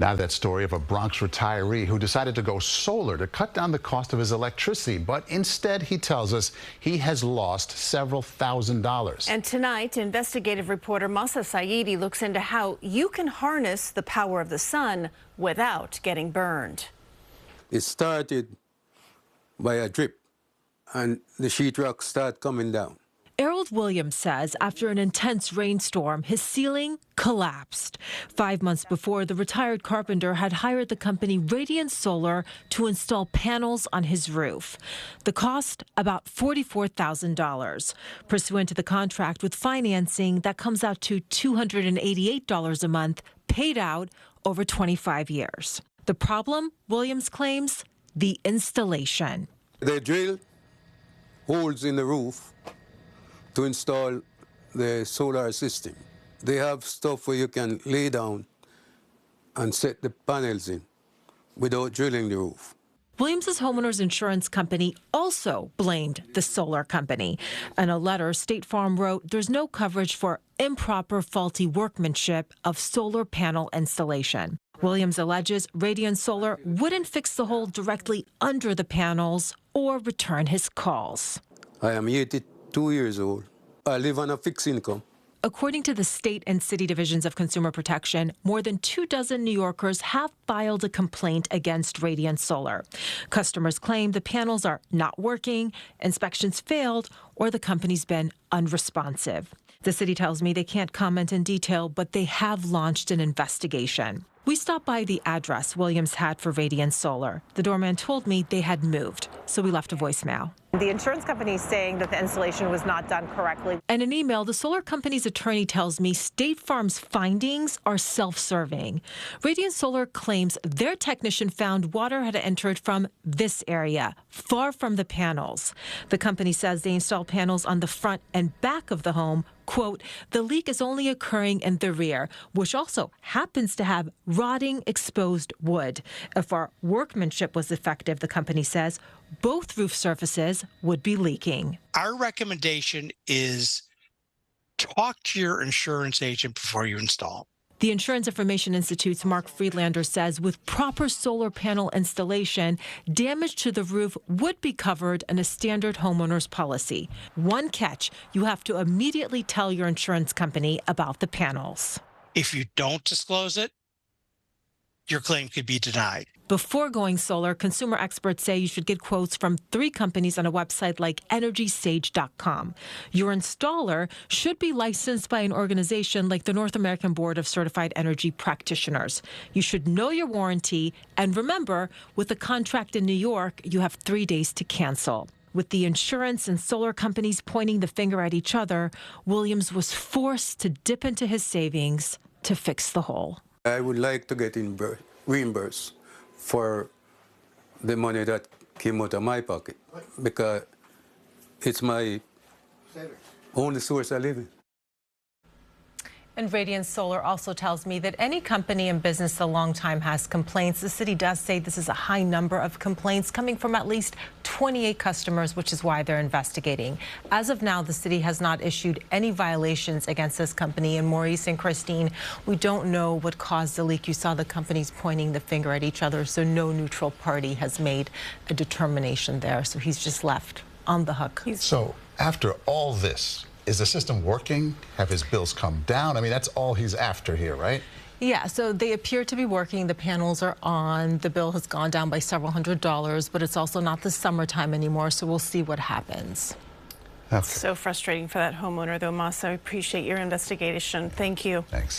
Now that story of a Bronx retiree who decided to go solar to cut down the cost of his electricity, but instead, he tells us, he has lost several $1,000s. And tonight, investigative reporter Mahsa Saeidi looks into how you can harness the power of the sun without getting burned. It started by a drip, and the sheetrock started coming down. Harold Williams says after an intense rainstorm, his ceiling collapsed. 5 months before, the retired carpenter had hired the company Radiant Solar to install panels on his roof. The cost, about $44,000. Pursuant to the contract with financing, that comes out to $288 a month, paid out over 25 years. The problem, Williams claims, the installation. They drill holes in the roof to install the solar system. They have stuff where you can lay down and set the panels in without drilling the roof. Williams' homeowner's insurance company also blamed the solar company. In a letter, State Farm wrote there's no coverage for improper, faulty workmanship of solar panel installation. Williams alleges Radiant Solar wouldn't fix the hole directly under the panels or return his calls. I am 82 years old. I live on a fixed income. According to the state and city divisions of consumer protection, more than 24 New Yorkers have filed a complaint against Radiant Solar. Customers claim the panels are not working, inspections failed, or the company's been unresponsive. The city tells me they can't comment in detail, but they have launched an investigation. We stopped by the address Williams had for Radiant Solar. The doorman told me they had moved, so we left a voicemail. The insurance company is saying that the installation was not done correctly. In an email, the solar company's attorney tells me State Farm's findings are self-serving. Radiant Solar claims their technician found water had entered from this area, far from the panels. The company says they installed panels on the front and back of the home. Quote, the leak is only occurring in the rear, which also happens to have rotting exposed wood. If our workmanship was effective, the company says, both roof surfaces would be leaking. Our recommendation is talk to your insurance agent before you install. The Insurance Information Institute's Mark Friedlander says with proper solar panel installation, damage to the roof would be covered in a standard homeowner's policy. One catch, you have to immediately tell your insurance company about the panels. If you don't disclose it, your claim could be denied. Before going solar, consumer experts say you should get quotes from 3 companies on a website like EnergySage.com. Your installer should be licensed by an organization like the North American Board of Certified Energy Practitioners. You should know your warranty, and remember, with a contract in New York, you have 3 days to cancel. With the insurance and solar companies pointing the finger at each other, Williams was forced to dip into his savings to fix the hole. I would like to get reimbursed for the money that came out of my pocket because it's my only source of living. And Radiant Solar also tells me that any company in business a long time has complaints. The city does say this is a high number of complaints coming from at least 28 customers, which is why they're investigating. As of now, the city has not issued any violations against this company. And Maurice and Christine, we don't know what caused the leak. You saw the companies pointing the finger at each other, so no neutral party has made a determination there. So he's just left on the hook. So after all this, is the system working? Have his bills come down? I mean, that's all he's after here, right? Yeah, so they appear to be working. The panels are on. The bill has gone down by several $100s, but it's also not the summertime anymore, so we'll see what happens. Okay. So frustrating for that homeowner, though, Mahsa. I appreciate your investigation. Thank you. Thanks.